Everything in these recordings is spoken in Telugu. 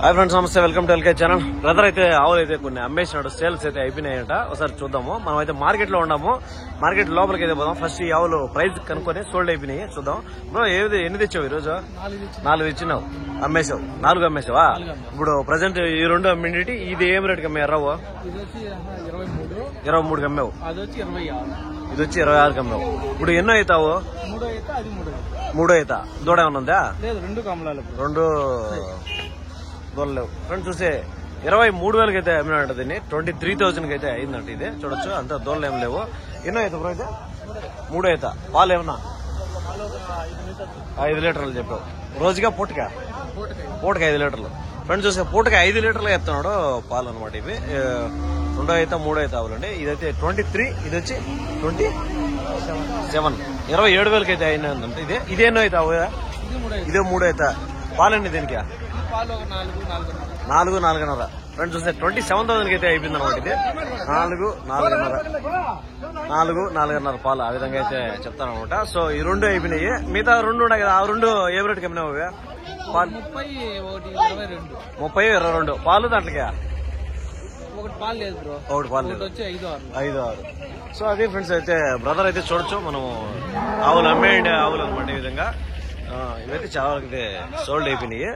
హాయ్ ఫ్రెండ్స్, నమస్తే. Welcome to LK channel. Brother అయితే ఆవులు అయితే కొన్ని అమ్మేసినాడు, సేల్స్ అయితే అయిపోయినాయంట. ఒకసారి చూద్దాము. మనం అయితే మార్కెట్ లో ఉన్నాము. మార్కెట్ లోపలికి అయితే పోదాం. ఫస్ట్ ఈ ఆవులు ప్రైస్ కనుక్కొని సోల్డ్ అయిపోయినాయి, చూద్దాం. బ్రో ఎన్ని తెచ్చావు ఈ రోజు? 4 ఇచ్చినావు, అమ్మేసావు. 4 అమ్మేసావా? ఇప్పుడు ప్రజెంట్ ఈ 2 అమ్మింటి. ఇది ఏం రేటుకి అమ్మాయి? ఎర్రవు 23 అమ్మావు, ఇది వచ్చి 26 అమ్మావు. ఇప్పుడు ఎన్నో అవుతావు? 3 అవుతా. దూడ ఏమన్నా ఉందా? 2 దూడలేవు. ఫ్రెండ్స్ చూస్తే 23,000కి అయితే అమ్మినాడు. దీన్ని 23,000కి అయితే అయిందంట. ఇది చూడొచ్చు, అంత దూడలు ఏం లేవు. ఎన్నో అవుతా బ్రో? అయితే 3 అవుతా. పాలు ఏమన్నా 5 లీటర్లు చెప్పావు. రోజుగా పూటకి 5 లీటర్లు. ఫ్రెండ్స్ చూస్తే పూటకి 5 లీటర్లు ఎత్తున్నాడు పాలు అనమాట. ఇవి 2 అవుతా 3 అవుతా అవులండి. ఇదైతే 23, ఇది వచ్చి 27. 27,000కి అయితే అయినందంట. ఇదే ఎన్నో అవుతావు? ఇదే 3 అవుతా. పాలండి దీనికి 4-4.5. ఫ్రెండ్స్ చూస్తే 27,000కి అయితే అయిపోయింది అనమాట. ఇది 4-4.5 పాలు. ఆ విధంగా అయితే చెప్తాను అనమాట. సో ఈ 2 అయిపోయినాయి. మిగతా 2 ఉన్నాయి కదా, ఆ 2 ఏ రేటుకి అమ్మినావు? పాలు 30-22 పాలు. దాంట్లోకి ఒకటి పాలు లేదు, 5-6. సో అది ఫ్రెండ్స్ అయితే బ్రదర్ అయితే చూడొచ్చు. మనం ఆవులు అమ్మేయండి ఆవులు అనమాట. ఈ విధంగా ఇవైతే చాలా వరకు అయితే సోల్డ్ అయిపోయినాయి.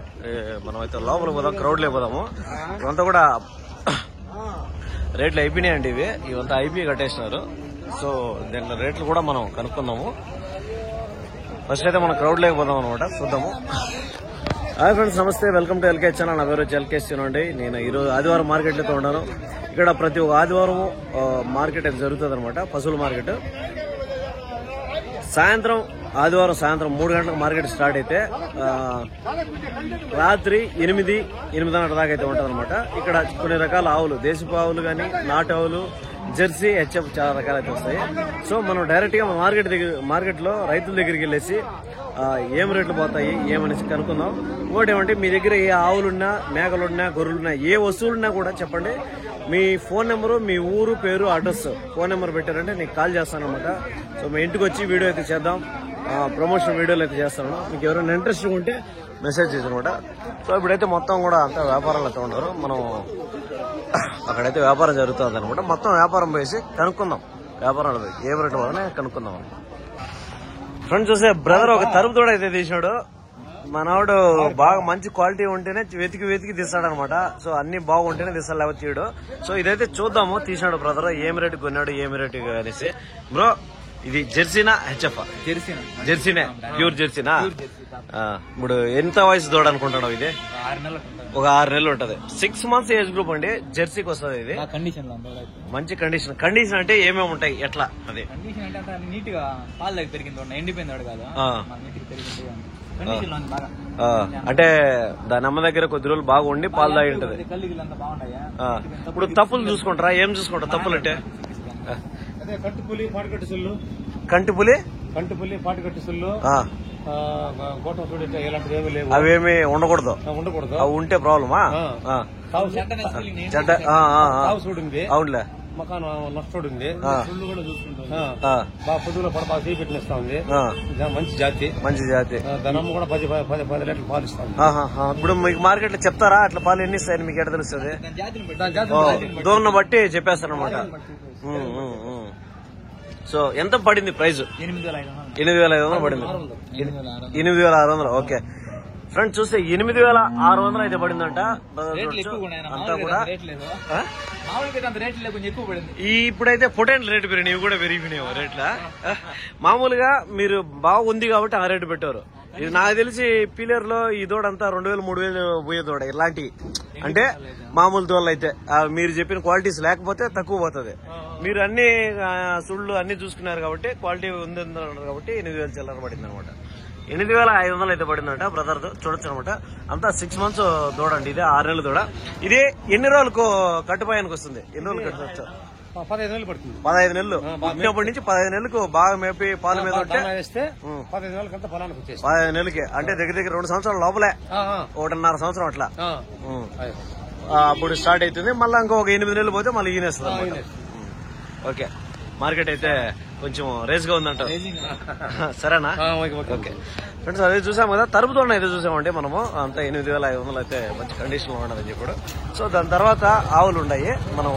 మనం అయితే లోపలికి పోదాం, క్రౌడ్ లేకపోదాము. ఇవంతా కూడా రేట్లు అయిపోయినాయండి. ఇవంతా అయిపోయి కట్టేసినారు. సో దీంట్లో రేట్లు కూడా మనం కనుక్కుందాము. ఫస్ట్ అయితే మనం క్రౌడ్ లేకపోదాం అనమాట, చూద్దాము. హాయ్ ఫ్రెండ్స్, నమస్తే. Welcome to LK channel. నా పేరు వచ్చి ఎల్కేఎస్ అండి. నేను ఈరోజు ఆదివారం మార్కెట్లతో ఉన్నాను. ఇక్కడ ప్రతి ఒక్క ఆదివారం మార్కెట్ అయితే జరుగుతుంది అనమాట, పశువుల మార్కెట్. ఆదివారం సాయంత్రం 3 గంటలకు మార్కెట్ స్టార్ట్ అయితే రాత్రి 8-8:30 దాకా అయితే ఉంటుంది అనమాట. ఇక్కడ కొన్ని రకాల ఆవులు, దేశపు ఆవులు కానీ, నాటు ఆవులు, జెర్సీ, హెచ్ఎఫ్ చాలా రకాలు అయితే వస్తాయి. సో మనం డైరెక్ట్ గా మార్కెట్ లో రైతుల దగ్గరికి వెళ్ళేసి ఏం రేట్లు పోతాయి ఏమనేసి కనుక్కుందాం. ఇంకోటి ఏమంటే, మీ దగ్గర ఏ ఆవులున్నా, మేకలున్నా, గొర్రెలున్నా, ఏ వస్తువులున్నా కూడా చెప్పండి. మీ ఫోన్ నెంబరు, మీ ఊరు పేరు, అడ్రస్, ఫోన్ నెంబర్ పెట్టారంటే నీకు కాల్ చేస్తాను అనమాట. సో మీ ఇంటికి వచ్చి వీడియో అయితే చేద్దాం, ప్రమోషన్ వీడియోలు అయితే చేస్తాను. మీకు ఎవరైనా ఇంట్రెస్ట్ ఉంటే మెసేజ్ చేసి అనమాట. సో ఇప్పుడైతే మొత్తం కూడా అంతా వ్యాపారాలు అయితే ఉన్నారు. మనం అక్కడైతే వ్యాపారం జరుగుతుంది అనమాట. మొత్తం వ్యాపారం వేసి కనుక్కుందాం, వ్యాపారాలు ఏ రేటు వల్లనే కనుక్కుందాం. ఫ్రెండ్స్ చూసే బ్రదర్ ఒక తరుపు తోడ అయితే తీసినాడు. మనవాడు బాగా మంచి క్వాలిటీ ఉంటేనే వెతికి తీస్తాడు అనమాట. సో అన్ని బాగుంటేనే తీస్తాడు, లేకపోతే తీయడు. సో ఇదైతే చూద్దాము. తీసినాడు బ్రదర్, ఏమి రేటు కొన్నాడు, ఏమి రేటు అనేసి. బ్రో ఇది జెర్సీనా హెచ్ఎఫ్? జెర్సీనే, ప్యూర్ జెర్సీనా? ఇప్పుడు ఎంత వయసు దూడ అనుకుంటాడు? ఇది ఒక 6 నెలలు ఉంటది. 6 మంత్స్ ఏజ్ గ్రూప్ అండి. జెర్సీకి వస్తుంది. ఇది మంచి కండిషన్ అంటే ఏమేమి ఉంటాయి, ఎట్లా? అది నీట్ గా పాలు దగ్గర పెరిగింది, ఎండిపోయింది కాదు. అంటే దాని అమ్మ దగ్గర కొద్ది రోజులు బాగుండి పాలు తాగి ఉంటది. ఇప్పుడు తప్పులు చూసుకుంటారా? ఏం చూసుకుంటారు తప్పులు అంటే? కంటిపులి, పాటికట్టు సుల్లు, పాటికట్టు సుల్లు, గోటం చూడు, ఇలాంటివి ఏమీ లేవు. అవేమి ఉండకూడదు. అవి ఉంటే ప్రాబ్లమా? చెడ్డ చూడింది. అవునులే. మకాను నష్టోడింది. సుళ్ళు కూడా చూసుకుంటాం. బాగా పొద్దులో బాగా తీపి పెట్టిస్తా ఉంది. మంచి జాతి. ధనమ్మ కూడా 10 లీటర్లు పాలు ఇస్తాం. ఇప్పుడు మీకు మార్కెట్ లో చెప్తారా అట్లా పాలు ఎన్ని ఇస్తాయని? మీకు ఎట్లా తెలుస్తుంది? దూరం బట్టి చెప్పేస్తారు అనమాట. సో ఎంత పడింది ప్రైజ్? 8,500 పడింది. 8,600. ఓకే ఫ్రెండ్స్ చూస్తే 8,600 అయితే పడిందంట. అంతా కూడా ఇప్పుడైతే పొటెన్షియల్ రేటు పెరిగినాయి, ఇవి కూడా పెరిగిపోయినాయి రేట్ల. మామూలుగా మీరు బాగా ఉంది కాబట్టి ఆ రేటు పెట్టారు. ఇది నాకు తెలిసి పీలర్ లో ఈ దూడ అంతా 2,000-3,000 పోయే దూడ. ఇలాంటి అంటే మామూలు దూడలు అయితే మీరు చెప్పిన క్వాలిటీస్ లేకపోతే తక్కువ పోతుంది. మీరు అన్ని సుళ్ళు అన్ని చూసుకున్నారు కాబట్టి క్వాలిటీ ఉంది కాబట్టి 8,000 చిల్లర పడింది అనమాట. 8,500 అయితే పడిందంట బ్రదర్. చూడొచ్చు అనమాట. అంతా 6 మంత్స్ దూడ అండి. ఇది 6 నెలల దూడ. ఇది ఎన్ని రోజులకు కట్టుపాయానికి వస్తుంది? ఎన్ని రోజులు కట్టుకోవచ్చు? 15 నెలలు పడుతుంది. 15 నెలలు. పుట్టినప్పటి నుంచి 15 నెలలకు బాగా మేపి పాల మీద ఉంటే 15 నెలలకంతా పొలానికి వచ్చేసి 15 నెలలకి అంటే దగ్గర 2 సంవత్సరాల లోపలే, 1.5 సంవత్సరం అట్లా అప్పుడు స్టార్ట్ అవుతుంది. మళ్ళీ ఇంకొక 8 నెలలు పోతే మళ్ళీ ఈనేస్తుంది అనమాట. ఓకే మార్కెట్ అయితే కొంచెం రేస్ గా ఉందంట. సరేనా? ఓకే ఫ్రెండ్స్, అదే చూసాం కదా. తరుపుతోనే అయితే చూసామండి మనము. అంతా 8,500 అయితే మంచి కండిషన్ లో ఉండదని చెప్పాడు. సో దాని తర్వాత ఆవులు ఉన్నాయి. మనం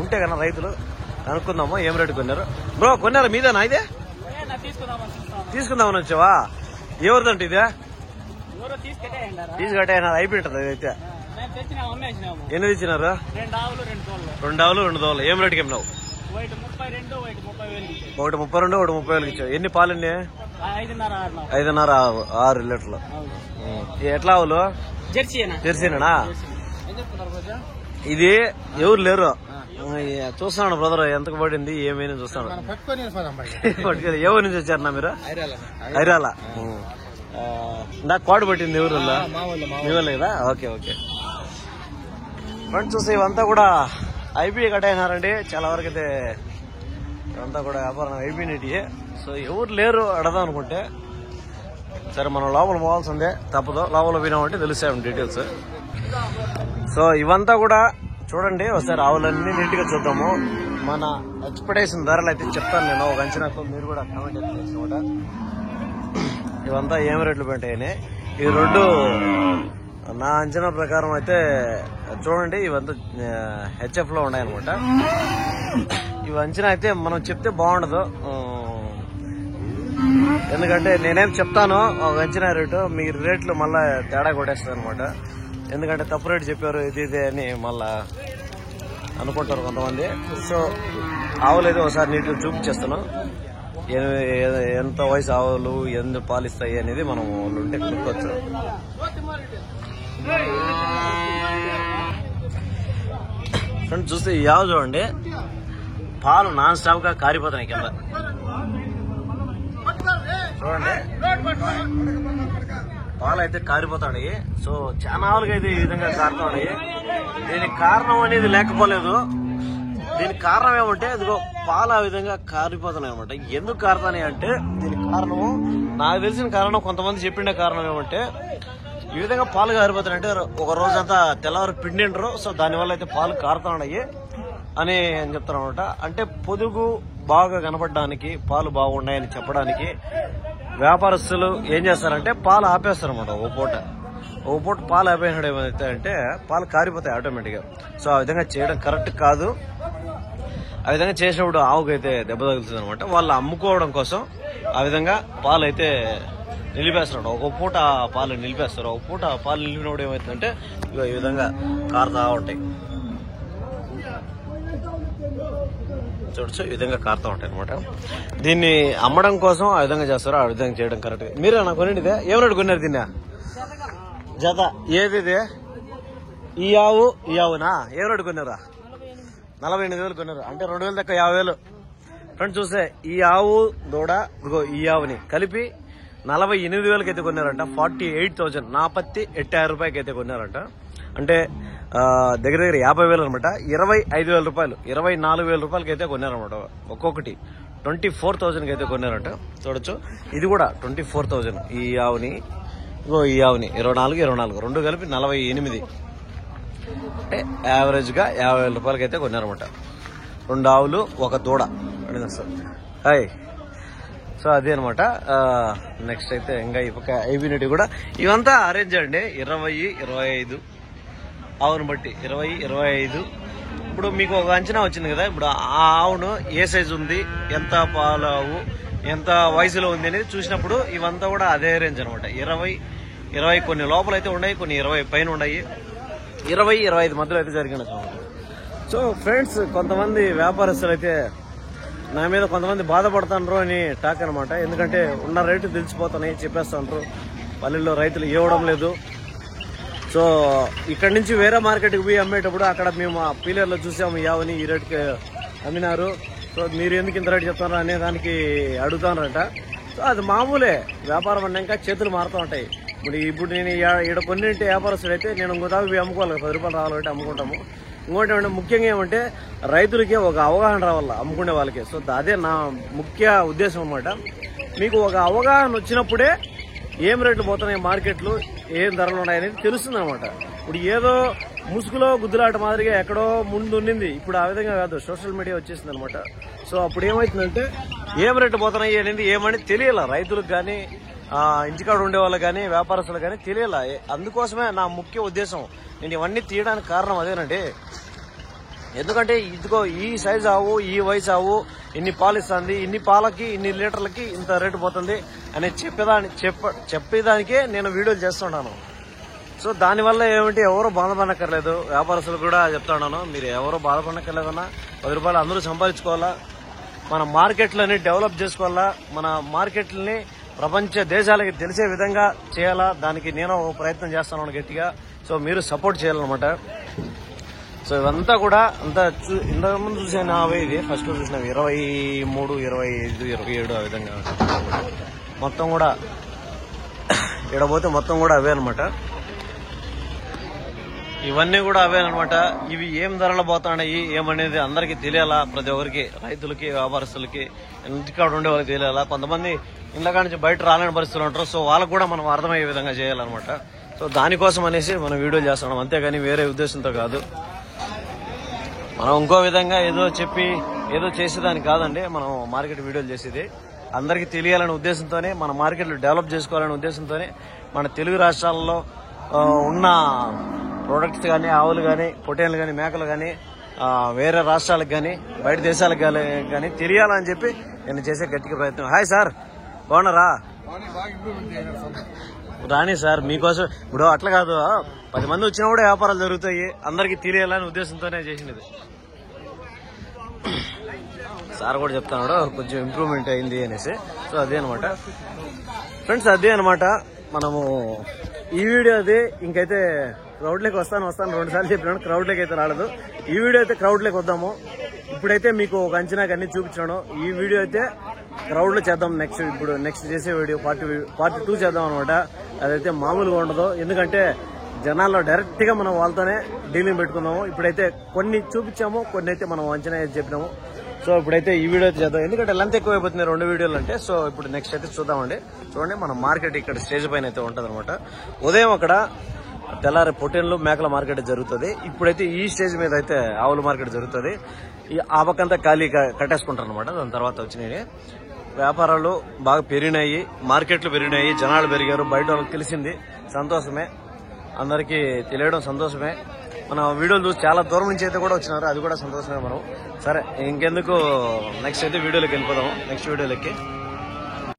ఉంటే కన్నా రైతులు అనుకుందాము ఏం రేటు కొన్నారు. బ్రో కొన్నారా? మీదేనా ఇదే? తీసుకుందామని వచ్చావా? ఎవరిదంటే ఇదే? తీసుకట్టేనా? అయిపోయింటది అయితే. ఎన్ని ఇచ్చినారు? 2 ఆవులు 2 దోళ్ళు. ఏం రేటుకి ఏమినావు? ఒకటి 32, ఒకటి 30,000 ఇచ్చావు. ఎన్ని పాలండి? 5.5 6 లీటర్లు. ఎట్లా ఆవులు? జెర్సీనా? ఇది ఎవరు లేరు. చూస్తున్నాను బ్రదర్ ఎంతకు పడింది ఏమైనా చూస్తాను. ఎవరి నుంచి వచ్చారన్నా మీరు? ఐరాల. నాకు కోట పట్టింది ఎవరు? మీ వాళ్ళు కదా? ఓకే ఓకే ఫ్రెండ్స్, చూస్తే ఇవంతా కూడా ఐపీ కట్టయినారండి. చాలా వరకు అయితే ఇవంతా కూడా వ్యాపారం అయిపోయినట్టు. సో ఎవరు లేరు అడదాం అనుకుంటే. సరే మనం లోపల పోవాల్సిందే, తప్పదు. లోపల పోయినామంటే తెలుస్తాయి డీటెయిల్స్. సో ఇవంతా కూడా చూడండి ఒకసారి. ఆవులన్నీ నీట్ గా చూద్దాము. మన ఎక్స్పెక్టేషన్ ధరలు అయితే చెప్తాను నేను ఒక అంచనాకు, మీరు కూడా కామెంట్ అయితే చేసినమాట. ఇవంతా ఏం రేట్లు పెట్టాయని ఈ రెండు నా అంచనా ప్రకారం అయితే చూడండి. ఇవంతా హెచ్ఎఫ్ లో ఉన్నాయన్నమాట. ఇవి అంచనా అయితే మనం చెప్తే బాగుండదు, ఎందుకంటే నేనేం చెప్తాను ఒక అంచనా రేటు, మీ రేట్లు మళ్ళా తేడా కొట్టేస్తుంది అనమాట. ఎందుకంటే తప్పు రేటు చెప్పారు ఇది ఇదే అని మళ్ళా అనుకుంటారు కొంతమంది. సో ఆవులు అయితే ఒకసారి నీట్గా చూపించేస్తాను. ఎంత వయసు ఆవులు ఎంత పాలిస్తాయి అనేది మనం వాళ్ళు ఉంటే కొనుక్కోవచ్చు. ఫ్రెండ్స్ చూస్తే ఈ ఆవు చూడండి, పాలు నాన్ స్టాప్ గా కారిపోతున్నాయి కింద. చూడండి పాలు అయితే కారిపోతాయి. సో చాలా ఆవులకి అయితే ఈ విధంగా కారుతున్నాయి. దీనికి కారణం అనేది లేకపోలేదు. దీనికి కారణం ఏమంటే ఇదిగో పాలు ఆ విధంగా కారిపోతున్నాయి అనమాట. ఎందుకు కారుతాయి అంటే దీనికి కారణము నాకు తెలిసిన కారణం, కొంతమంది చెప్పిండే కారణం ఏమంటే ఈ విధంగా పాలు కారిపోతాయంటే ఒక రోజంతా తెల్లవారు పిండిండ్రు. సో దానివల్ల అయితే పాలు కారుతున్నాయి అని చెప్తారు అనమాట. అంటే పొదుగు బాగా కనపడడానికి, పాలు బాగున్నాయని చెప్పడానికి వ్యాపారస్తులు ఏం చేస్తారంటే పాలు ఆపేస్తారు అనమాట. ఓ పూట పాలు ఆపేసినప్పుడు ఏమైతే అంటే పాలు కారిపోతాయి ఆటోమేటిక్ గా. సో ఆ విధంగా చేయడం కరెక్ట్ కాదు. ఆ విధంగా చేసినప్పుడు ఆవుకైతే దెబ్బ తగులుతుంది అనమాట. వాళ్ళు అమ్ముకోవడం కోసం ఆ విధంగా పాలు అయితే నిలిపేస్తున్నాడు. ఒక పూట పాలు నిలిపేస్తారు. ఒక పూట పాలు నిలిపినప్పుడు ఏమవుతుందంటే ఈ విధంగా కారుతా ఉంటాయి. చూడచ్చు, ఈ విధంగా కారుతా ఉంటాయి అనమాట. దీన్ని అమ్మడం కోసం ఆ విధంగా చేస్తారు. ఆ విధంగా చేయడం కరెక్ట్. మీరే నాకు కొనిదే ఏం రేటు కొన్నారు దీన్ని? జత ఏది ఇది? ఈ ఆవునా? ఏం రేటు కొన్నారా? 48,000 కొన్నారు. అంటే 2,000 తక్కువ 50,000. ఫ్రెండ్స్ చూస్తే ఈ ఆవు దూడ ఇదిగో ఈ ఆవుని కలిపి 48,000 అయితే కొన్నారంట. 48,000 48,000 రూపాయలకి అయితే కొన్నారంట. అంటే దగ్గర 50,000 అనమాట. 25,000 రూపాయలు 24,000 రూపాయలకి అయితే కొన్నారనమాట. ఒక్కొక్కటి 24,000 అయితే కొన్నారంట. చూడొచ్చు, ఇది కూడా 24,000. ఈ ఆవుని ఇగో ఈ ఆవుని 24 రెండు కలిపి 48. అంటే యావరేజ్ గా 50,000 రూపాయలకి అయితే కొన్నారనమాట. 2 ఆవులు ఒక దూడ హాయ్. సో అదే అనమాట. నెక్స్ట్ అయితే ఇంకా ఈ పక్క ఐబినిటీ కూడా ఇవంతా అరేంజ్ అండి. 20-25 ఆవును బట్టి 20-25. ఇప్పుడు మీకు ఒక అంచనా వచ్చింది కదా. ఇప్పుడు ఆ ఆవును ఏ సైజు ఉంది, ఎంత పాలు ఆవు, ఎంత వయసులో ఉంది అనేది చూసినప్పుడు ఇవంతా కూడా అదే రేంజ్ అనమాట. 20 కొన్ని లోపల అయితే ఉన్నాయి, కొన్ని 20 పైన ఉన్నాయి. 20-25 మధ్యలో అయితే జరిగినట్టు. సో ఫ్రెండ్స్, కొంతమంది వ్యాపారస్తులు అయితే నా మీద కొంతమంది బాధపడుతున్నారు అని టాక్ అనమాట. ఎందుకంటే ఉన్న రేటు తెలిసిపోతున్నాయి, చెప్పేస్తున్నారు. పల్లెల్లో రైతులు ఇవ్వడం లేదు. సో ఇక్కడ నుంచి వేరే మార్కెట్కి పోయి అమ్మేటప్పుడు అక్కడ మేము ఆ పీలర్లో చూసాము ఈ ఆవుని ఈ రేటుకి అమ్మినారు. సో మీరు ఎందుకు ఇంత రేటు చెప్తున్నారు అనే దానికి అడుగుతానంట. సో అది మామూలే, వ్యాపారం అన్నాక చేతులు మారుతూ ఉంటాయి. ఇప్పుడు నేను ఇక్కడ కొన్నింటి వ్యాపారస్తులు అయితే నేను ఇంకో దాకా పోయి అమ్ముకోవాలి, 10 రూపాయలు రావాలంటే అమ్ముకుంటాము. ఇంకోటి ఏమంటే ముఖ్యంగా ఏమంటే రైతులకి ఒక అవగాహన రావాల అమ్ముకునే వాళ్ళకి. సో అదే నా ముఖ్య ఉద్దేశం అన్నమాట. మీకు ఒక అవగాహన వచ్చినప్పుడే ఏం రేట్లు పోతున్నాయి మార్కెట్లు, ఏం ధరలు ఉన్నాయనేది తెలుస్తుంది అనమాట. ఇప్పుడు ఏదో ముసుగులో గుద్దులాట మాదిరిగా ఎక్కడో ముందు ఉండింది, ఇప్పుడు ఆ విధంగా కాదు, సోషల్ మీడియా వచ్చేసింది అనమాట. సో అప్పుడు ఏమవుతుందంటే ఏం రేటు పోతున్నాయి అనేది ఏమని తెలియాల రైతులకు కానీ ఇంటికాడ ఉండే వాళ్ళకి కానీ వ్యాపారస్తులకు కానీ తెలియాల. అందుకోసమే నా ముఖ్య ఉద్దేశం. నేను ఇవన్నీ తీయడానికి కారణం అదేనండి. ఎందుకంటే ఇదిగో ఈ సైజ్ ఆవు, ఈ వయసు ఆవు ఇన్ని పాలు ఇస్తుంది, ఇన్ని పాలకి ఇన్ని లీటర్లకి ఇంత రేటు పోతుంది అని చెప్పేదానికే నేను వీడియోలు చేస్తుంటాను. సో దానివల్ల ఏమిటి, ఎవరు బాధపడక్కర్లేదు. వ్యాపారస్తులు కూడా చెప్తున్నాను, మీరు ఎవరు బాధపడక్కర్లేదన్నా 10 రూపాయలు అందరూ సంపాదించుకోవాలా, మన మార్కెట్లని డెవలప్ చేసుకోవాలా, మన మార్కెట్లని ప్రపంచ దేశాలకి తెలిసే విధంగా చేయాలా. దానికి నేను ప్రయత్నం చేస్తున్నాను గట్టిగా. సో మీరు సపోర్ట్ చేయాలన్నమాట. సో ఇవంతా కూడా అంతా ఇంతకుముందు చూసిన అవే, ఇది ఫస్ట్ చూసినవి 23, 25, 27 ఆ విధంగా మొత్తం కూడా ఇడబోతే మొత్తం కూడా అవే అనమాట. ఇవన్నీ కూడా అవే అనమాట. ఇవి ఏం ధరలు పోతున్నాయి ఏమనేది అందరికీ తెలియాలా, ప్రతి ఒక్కరికి, రైతులకి, వ్యాపారస్తులకి, ఇంటికాడ ఉండే వాళ్ళకి తెలియాలా. కొంతమంది ఇంట్లో నుంచి బయట రాలేని పరిస్థితులు ఉంటారు. సో వాళ్ళకు కూడా మనం అర్థమయ్యే విధంగా చేయాలన్నమాట. సో దానికోసం అనేసి మనం వీడియోలు చేస్తున్నాం, అంతేగాని వేరే ఉద్దేశంతో కాదు. మనం ఇంకో విధంగా ఏదో చెప్పి ఏదో చేసేదానికి కాదండి మనం మార్కెట్ వీడియోలు చేసేది. అందరికీ తెలియాలనే ఉద్దేశంతోనే, మన మార్కెట్లు డెవలప్ చేసుకోవాలనే ఉద్దేశంతోనే మన తెలుగు రాష్ట్రాల్లో ఉన్న ప్రొడక్ట్స్ కానీ, ఆవులు కానీ, పొట్టేళ్ళు కానీ, మేకలు కానీ వేరే రాష్ట్రాలకు కానీ బయట దేశాలకు కానీ తెలియాలని చెప్పి నేను చేసే గట్టిగా ప్రయత్నం. హాయ్ సార్, బాగున్నారా? రాని సార్, మీకోసం ఇప్పుడు అట్లా కాదు, 10 మంది వచ్చినా కూడా వ్యాపారాలు జరుగుతాయి, అందరికీ తెలియాలని ఉద్దేశంతోనే చేసినది. సార్ కూడా చెప్తున్నాడు కొంచెం ఇంప్రూవ్మెంట్ అయింది అనేసి. సో అదే అనమాట ఫ్రెండ్స్, అదే అనమాట. మనము ఈ వీడియో అది ఇంకైతే క్రౌడ్ లేక వస్తాను 2 సార్లు చెప్పినాను, క్రౌడ్ లేక అయితే రాలేదు. ఈ వీడియో అయితే క్రౌడ్ లేక వద్దాము. ఇప్పుడైతే మీకు ఒక అంచనాకి అన్ని చూపించాను. ఈ వీడియో అయితే క్రౌడ్ లో చేద్దాం. నెక్స్ట్ చేసే వీడియో పార్ట్ 2 చేద్దాం అనమాట. అదైతే మామూలుగా ఉండదు, ఎందుకంటే జనాల్లో డైరెక్ట్ గా మనం వాళ్ళతోనే డీలింగ్ పెట్టుకున్నాము. ఇప్పుడైతే కొన్ని చూపించాము, కొన్ని అయితే మనం అంచనా చెప్పినాము. సో ఇప్పుడైతే ఈ వీడియో అయితే చేద్దాం, ఎందుకంటే లెంత్ ఎక్కువైపోతుంది 2 వీడియోలు అంటే. సో ఇప్పుడు నెక్స్ట్ అయితే చూద్దామండి. చూడండి, మన మార్కెట్ ఇక్కడ స్టేజ్ పైన అయితే ఉంటది అనమాట. ఉదయం అక్కడ తెల్లారి పొట్టేళ్ళు మేకల మార్కెట్ జరుగుతుంది. ఇప్పుడైతే ఈ స్టేజ్ మీద అయితే ఆవుల మార్కెట్ జరుగుతుంది. ఆ పక్కంతా ఖాళీ కట్టేసుకుంటారు అనమాట. దాని తర్వాత వచ్చినాయి వ్యాపారాలు బాగా పెరిగినాయి, మార్కెట్లు పెరిగినాయి, జనాలు పెరిగారు, బయట వాళ్ళకి తెలిసింది, సంతోషమే. అందరికీ తెలియడం సంతోషమే. మన వీడియోలు చూసి చాలా దూరం నుంచి అయితే కూడా వచ్చినారు, అది కూడా సంతోషమే. మనం సరే ఇంకెందుకు నెక్స్ట్ అయితే వీడియోలోకి వెళ్ళిపోదాము, నెక్స్ట్ వీడియోలోకి.